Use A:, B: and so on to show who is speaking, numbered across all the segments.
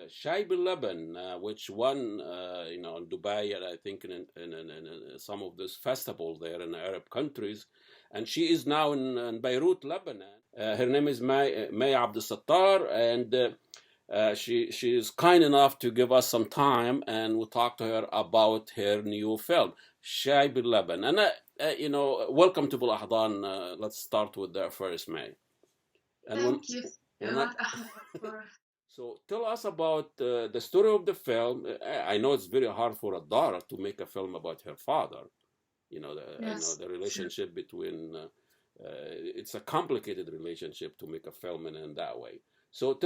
A: Shaib Lebanon, which won, in Dubai, and I think in some of this festival there in the Arab countries, and she is now in Beirut, Lebanon. Her name is Mae Abdel Sater, and she is kind enough to give us some time, and we'll talk to her about her new film, Shaib Lebanon. And welcome to Bul Ahdan. Let's start with that first, May. And
B: Thank you a lot, Ahmed, for
A: so tell us about the story of the film. I know it's very hard for a daughter to make a film about her father. I know
B: yes,
A: the
B: sure.
A: relationship between. It's a complicated relationship to make a film in that way. So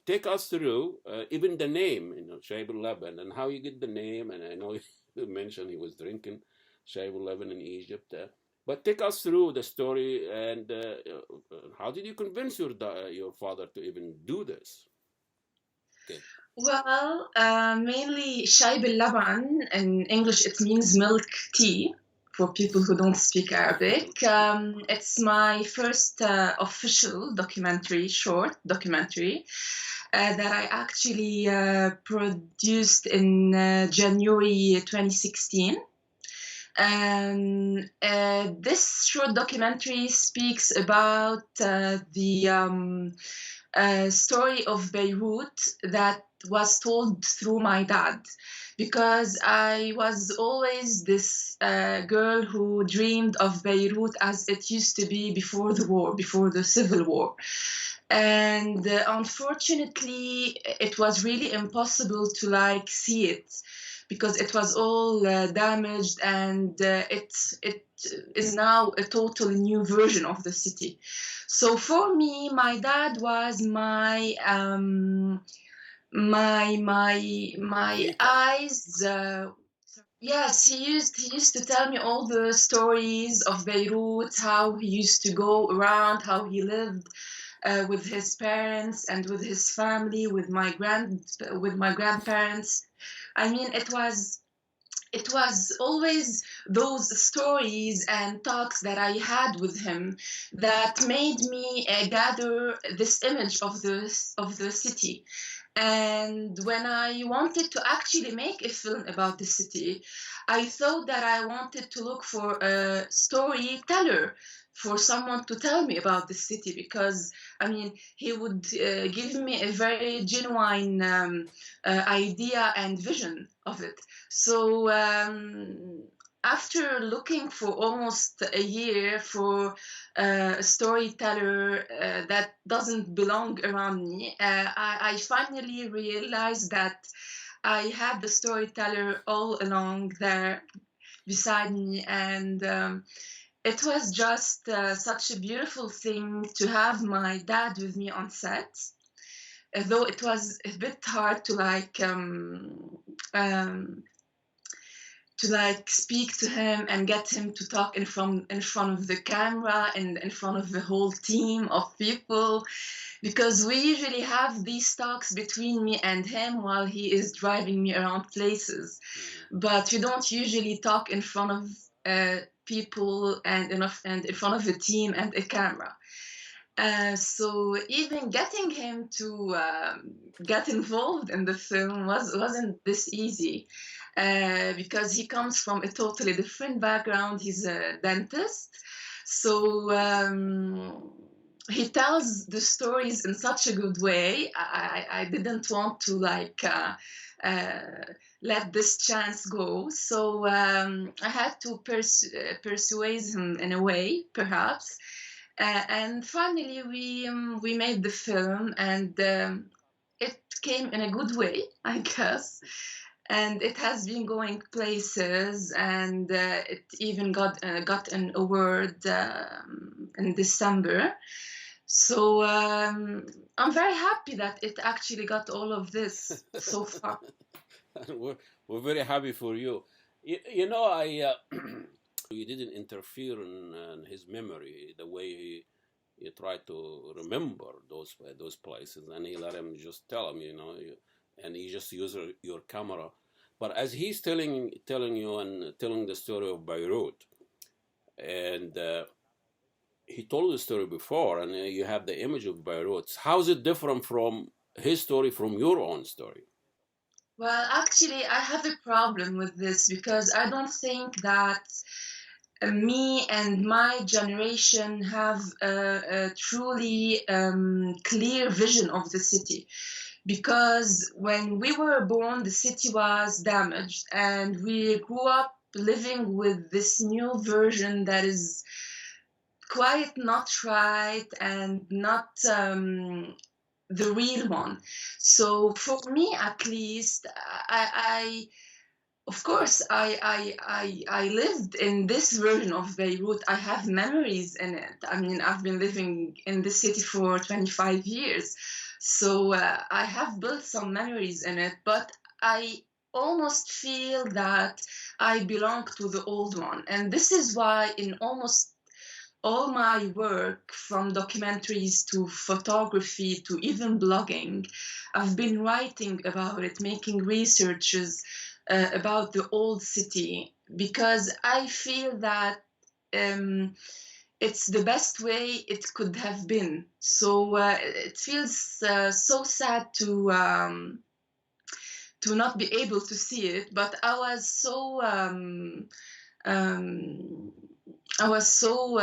A: take us through even the name, Shaib al-Laban, and how you get the name. And I know you mentioned he was drinking Shaib al-Laban in Egypt. But take us through the story, and how did you convince your father to even do this? Okay.
B: Well, mainly Shai bil Laban in English, it means milk tea for people who don't speak Arabic. It's my first official documentary, short documentary, that I actually produced in January 2016. This short documentary speaks about the story of Beirut that was told through my dad, because I was always this girl who dreamed of Beirut as it used to be before the war, before the civil war. And unfortunately, it was really impossible to see it, because it was all damaged, and it is now a totally new version of the city. So for me, my dad was my
A: Beacon.
B: eyes. Yes, he used to tell me all the stories of Beirut, how he used to go around, how he lived with his parents and with his family, with my grandparents. I mean, it was always those stories and talks that I had with him that made me gather this image of the city. And when I wanted to actually make a film about the city, I thought that I wanted to look for a storyteller, for someone to tell me about the city, because I mean, he would give me a very genuine idea and vision of it. So after looking for almost a year for a storyteller that doesn't belong around me, I finally realized that I had the storyteller all along there beside me. And it was just such a beautiful thing to have my dad with me on set, though it was a bit hard um, to speak to him and get him to talk in front of the camera and in front of the whole team of people, because we usually have these talks between me and him while he is driving me around places, but we don't usually talk in front of people and in front of a team and a camera. So even getting him to get involved in the film wasn't this easy, because he comes from a totally different background. He's a dentist, so he tells the stories in such a good way. I didn't want to uh, let this chance go, so I had to persuade him in a way, perhaps. And finally, we made the film, and it came in a good way, I guess. And it has been going places, and it even got an award in December. So I'm very happy that it actually got all of this so far.
A: we're very happy for you. I you didn't interfere in his memory the way he tried to remember those places, and he let him just tell him, and he just used your camera. But as he's telling you and telling the story of Beirut, and he told the story before, and you have the image of Beirut. How is it different from his story from your own story?
B: Well, actually, I have a problem with this because I don't think that me and my generation have a truly clear vision of the city. Because when we were born, the city was damaged, and we grew up living with this new version that is quite not right and not the real one. So for me, at least, I of course, I lived in this version of Beirut. I have memories in it. I mean, I've been living in this city for 25 years. So I have built some memories in it, but I almost feel that I belong to the old one. And this is why in almost all my work, from documentaries to photography to even blogging, I've been writing about it, making researches about the old city, because I feel that it's the best way it could have been. So it feels so sad to not be able to see it, but um, I was so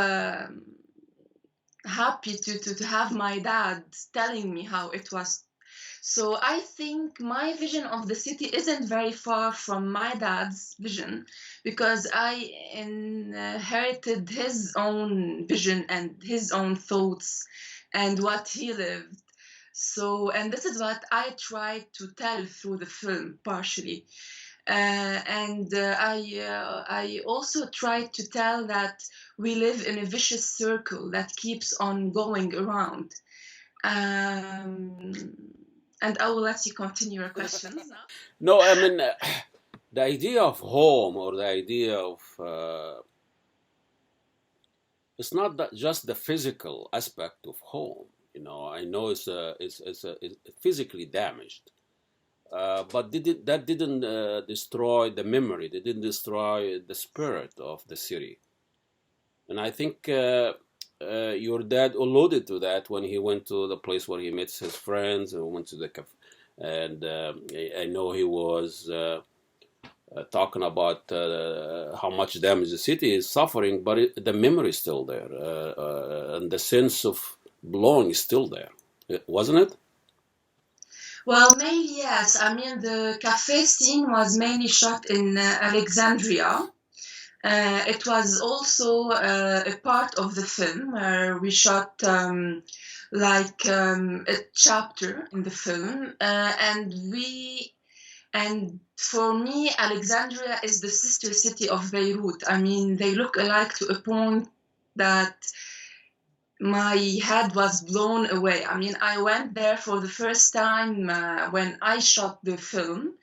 B: happy to have my dad telling me how it was. So I think my vision of the city isn't very far from my dad's vision, because I inherited his own vision and his own thoughts and what he lived. So, and this is what I tried to tell through the film partially. I also tried to tell that we live in a vicious circle that keeps on going around. Um, and I will let you continue your questions now.
A: No, I mean, the idea of home, or the idea of it's not that just the physical aspect of home. You know, I know it's physically damaged, but that didn't destroy the memory. They didn't destroy the spirit of the city. And I think your dad alluded to that when he went to the place where he met his friends and went to the cafe. And I know he was talking about how much damage the city is suffering, but the memory is still there, and the sense of belonging is still there, wasn't it?
B: Well, mainly yes. I mean, the cafe scene was mainly shot in Alexandria. It was also a part of the film where we shot a chapter in the film, and for me, Alexandria is the sister city of Beirut. I mean, they look alike to a point that my head was blown away. I mean, I went there for the first time when I shot the film.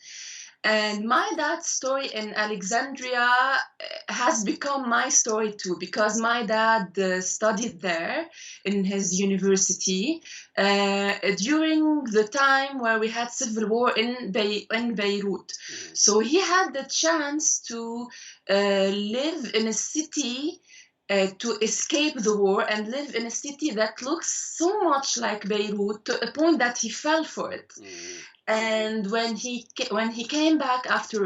B: And my dad's story in Alexandria has become my story too, because my dad studied there in his university during the time where we had civil war in Beirut. So he had the chance to live in a city to escape the war and live in a city that looks so much like Beirut, to a point that he fell for it. And when he came back after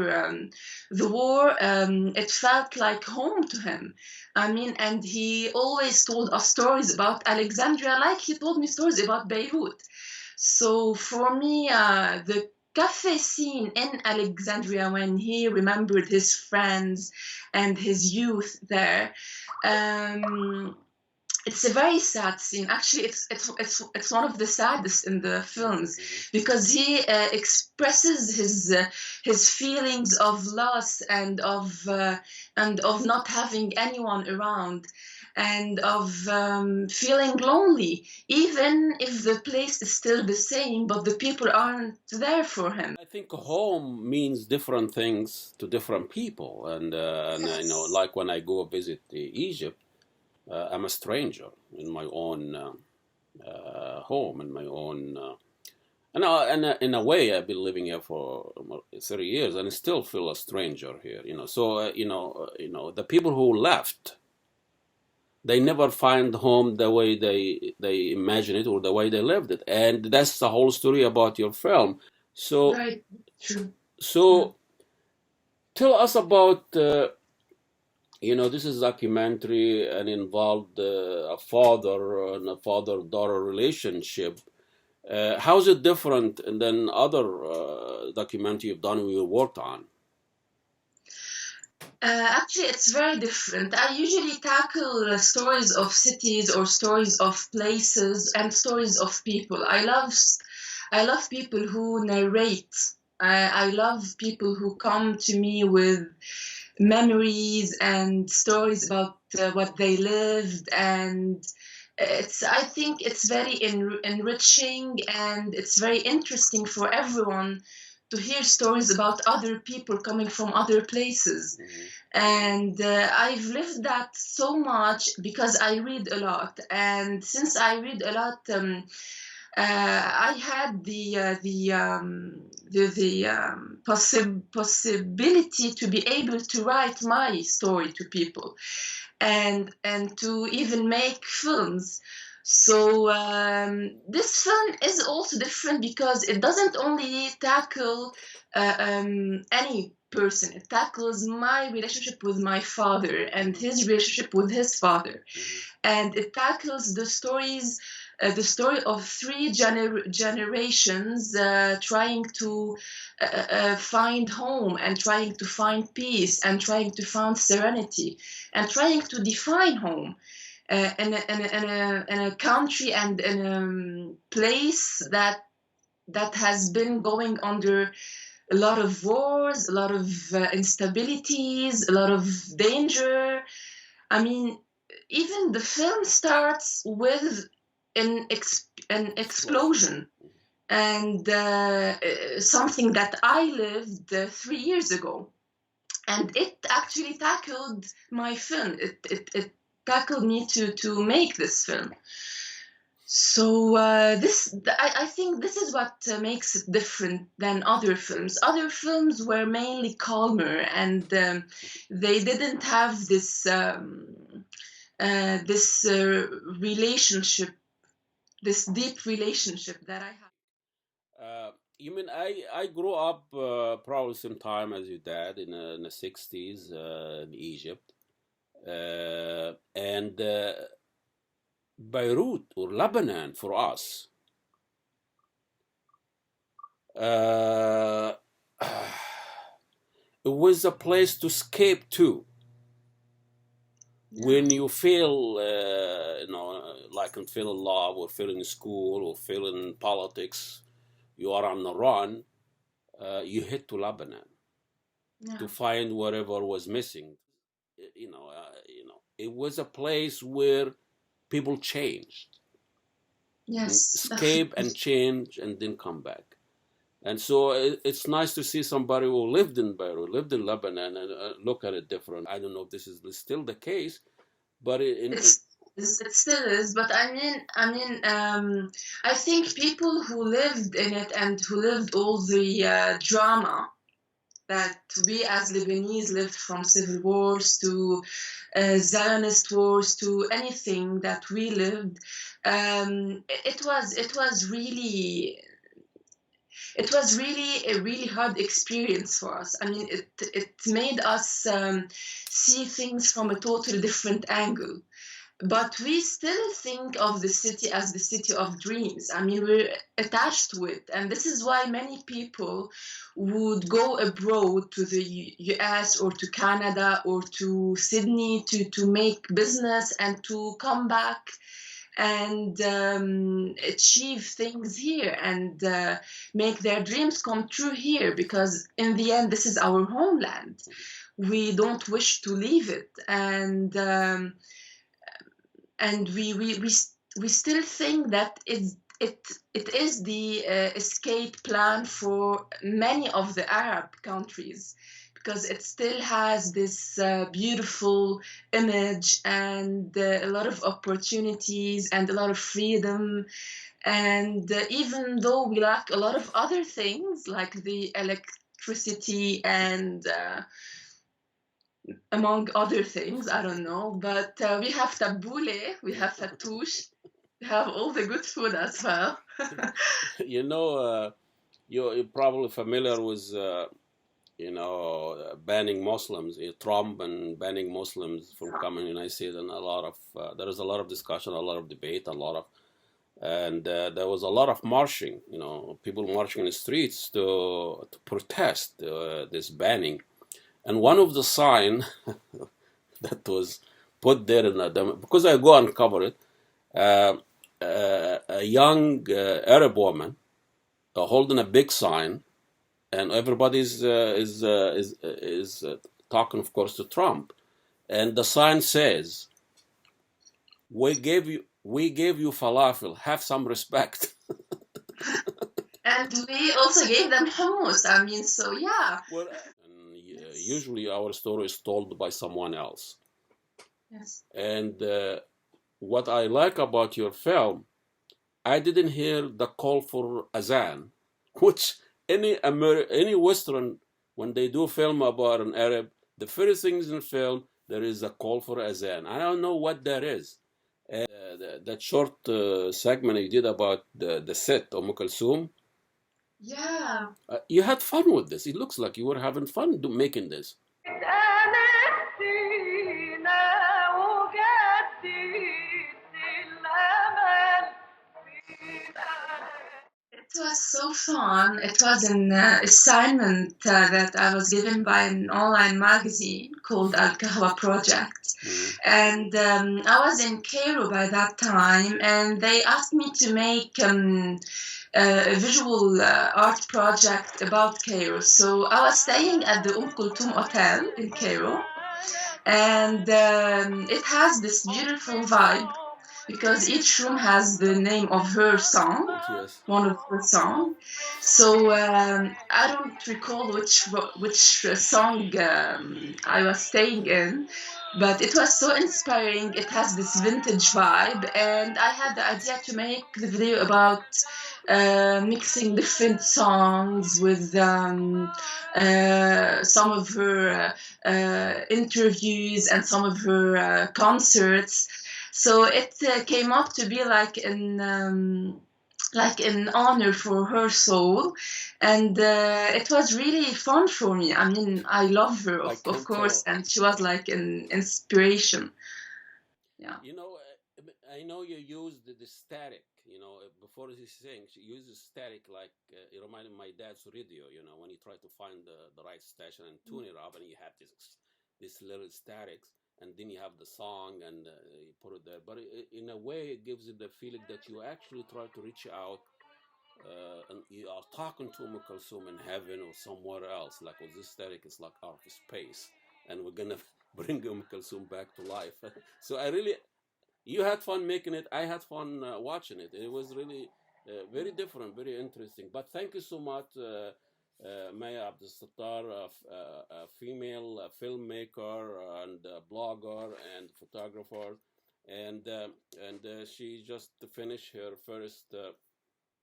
B: the war, it felt like home to him. I mean, and he always told us stories about Alexandria, like he told me stories about Beirut. So for me, the cafe scene in Alexandria, when he remembered his friends and his youth there, it's a very sad scene. Actually, it's one of the saddest in the films, because he expresses his feelings of loss and of not having anyone around, and of feeling lonely, even if the place is still the same, but the people aren't there for him.
A: I think home means different things to different people, and you know, like when I go visit Egypt, I'm a stranger in my own home, in my own. And in a way, I've been living here for 30 years, and I still feel a stranger here. You know, so the people who left, they never find home the way they imagine it or the way they lived it, and that's the whole story about your film. So,
B: Right. True.
A: so tell us about, this is documentary and involved a father and a father-daughter relationship. How is it different than other documentary you've done or you worked on?
B: Actually, it's very different. I usually tackle stories of cities or stories of places and stories of people. I love people who narrate. I love people who come to me with memories and stories about what they lived, and I think it's very enriching, and it's very interesting for everyone to hear stories about other people coming from other places. And I've lived that so much because I read a lot, and since I read a lot, I had the possibility to be able to write my story to people, and to even make films. So this film is also different because it doesn't only tackle any person. It tackles my relationship with my father and his relationship with his father, and it tackles the story of three generations trying to find home, and trying to find peace, and trying to find serenity, and trying to define home in a country and in a place that has been going under a lot of wars, a lot of instabilities, a lot of danger. I mean, even the film starts with an explosion, and something that I lived 3 years ago, and it actually tackled my film. It tackled me to make this film. So I think this is what makes it different than other films. Other films were mainly calmer, and they didn't have this relationship, this deep relationship that I have.
A: You mean I grew up probably same time as your dad in the 60s in Egypt. And Beirut or Lebanon for us, uh, it was a place to escape to.
B: Yeah.
A: When you feel, like in feeling love or feeling school or feeling politics, you are on the run, you hit to Lebanon to find whatever was missing. It was a place where people changed,
B: Yes,
A: escape and change, and then come back. And so it's nice to see somebody who lived in Beirut, lived in Lebanon, and look at it different. I don't know if this is still the case, but
B: it still is. But I think people who lived in it and who lived all the drama that we as Lebanese lived, from civil wars to Zionist wars to anything that we lived, it was really a really hard experience for us. I mean, it made us see things from a totally different angle. But we still think of the city as the city of dreams. I mean, we're attached to it. And this is why many people would go abroad to the US or to Canada or to Sydney to make business, and to come back and achieve things here, and make their dreams come true here, because in the end, this is our homeland. We don't wish to leave it. And we still think that it is the escape plan for many of the Arab countries, because it still has this beautiful image, and a lot of opportunities and a lot of freedom. And even though we lack a lot of other things like the electricity and among other things, I don't know, but we have tabbouleh, we have fattoush, we have all the good food as well.
A: you know, you're probably familiar with banning Muslims, Trump and banning Muslims from coming to the United States, and there is a lot of discussion, a lot of debate, and there was a lot of marching, people marching in the streets to protest this banning. And one of the sign that was put there because I go and cover it, a young Arab woman holding a big sign, and everybody's is talking, of course, to Trump, and the sign says, "We gave you falafel. Have some respect."
B: And we also gave them hummus. I mean, so yeah.
A: Well, and usually our story is told by someone else.
B: Yes.
A: And what I like about your film, I didn't hear the call for azan, which any Western, when they do film about an Arab, the first things in the film, there is a call for azan. I don't know what that is. And that short segment you did about the set, Kulthum.
B: Yeah.
A: You had fun with this. It looks like you were having fun making this.
B: It was so fun. It was an assignment that I was given by an online magazine called Al Kahwa Project. And I was in Cairo by that time, and they asked me to make a visual art project about Cairo. So I was staying at the Kulthum Hotel in Cairo, and it has this beautiful vibe, because each room has the name of her song,
A: Yes.
B: one of her songs. So I don't recall which song I was staying in, but it was so inspiring. It has this vintage vibe, and I had the idea to make the video about mixing different songs with some of her interviews and some of her concerts. So it came up to be like an honor for her soul, and it was really fun for me. I mean, I love her, of course, and she was like an inspiration. Yeah.
A: I know you used the static. Before he sings, she uses static like it reminded me of my dad's radio. When he tried to find the right station and tune it up, and you have this little statics, and then you have the song and you put it there. But in a way, it gives you the feeling that you actually try to reach out. And you are talking to Kulthum in heaven or somewhere else. Like with this static, it's like out of space, and we're gonna bring Kulthum back to life. So you had fun making it. I had fun watching it. It was really very different, very interesting. But thank you so much, Mae Abdel Sater, a female filmmaker and blogger and photographer, and she just finished her first.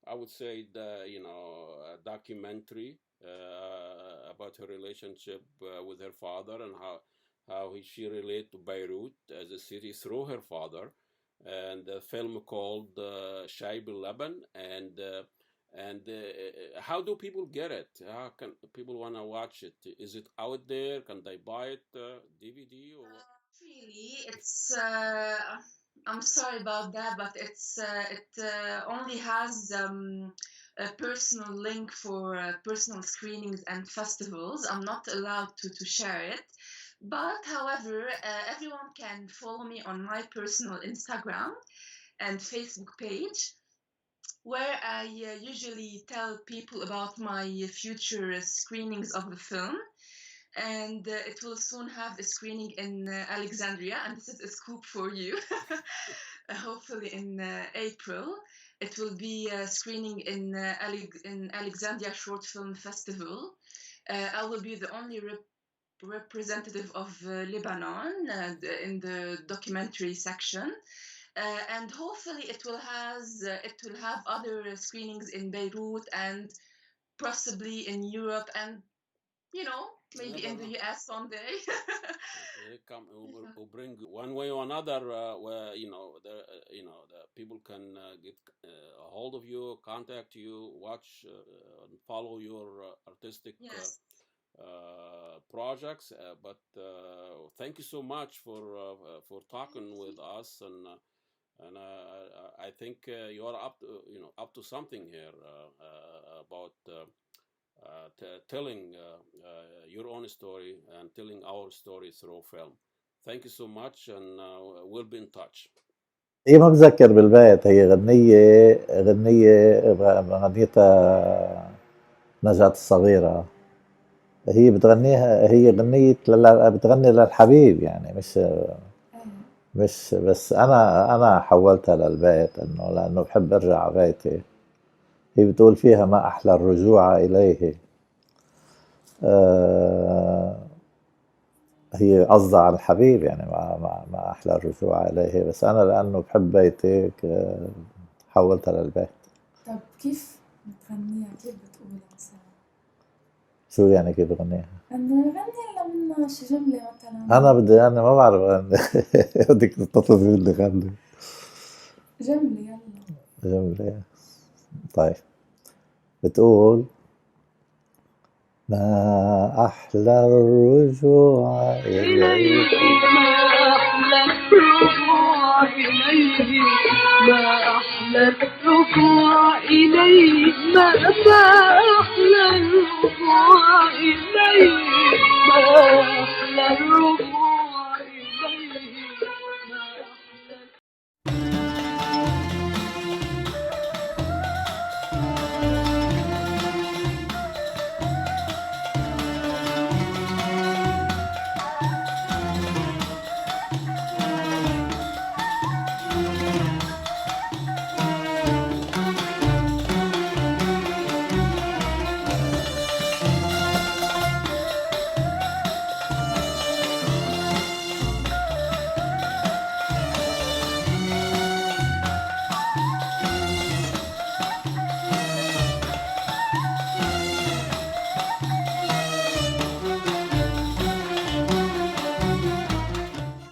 A: I would say documentary about her relationship with her father, and she related to Beirut as a city through her father, and a film called Shaib Lebanon, and how do people get it? How can people want to watch it? Is it out there? Can they buy it DVD or?
B: Really, it's. I'm sorry about that, but it only has a personal link for personal screenings and festivals. I'm not allowed to share it. But however, everyone can follow me on my personal Instagram and Facebook page, where I usually tell people about my future screenings of the film. And it will soon have a screening in Alexandria, and this is a scoop for you. Hopefully in April. It will be a screening in Alexandria Short Film Festival. I will be the only representative of Lebanon in the documentary section. And hopefully it will have other screenings in Beirut and possibly in Europe, and maybe in the US someday.
A: We'll bring one way or another, where the people can get a hold of you, contact you, watch, and follow your artistic
B: Yes.
A: projects. But thank you so much for talking with us, and I think you are up to something here about telling your own story and telling our story through film. Thank you so much, and we'll be in touch.
C: هي ما بتذكر بالبيت، هي غنية غنيتها نجاة الصغيرة، هي بتغنيها، هي غنية بتغني للحبيب يعني، مش بس أنا حولتها للبيت لأنه بحب أرجع على بيتي. هي بتقول فيها ما أحلى الرجوع إليه، هي قصدها على الحبيب يعني، ما أحلى الرجوع إليه، بس أنا لأنه بحب بيتي حولتها للبيت.
D: طب كيف بتغنيها؟ كيف بتقولها مثلا؟
C: شو يعني كيف بغنيها؟
D: إنه غني لنا منها شي جملة مثلا.
C: أنا ما بعرف أغني. بدك تطلبي مني غني
D: جملة، يلا
C: جملة. طيب بتقول ما أحلى الرجوع إليه،
E: ما أحلى الرجوع إليه، ما أحلى الرجوع إليه، ما أحلى الرجوع إليه، ما أحلى الرجوع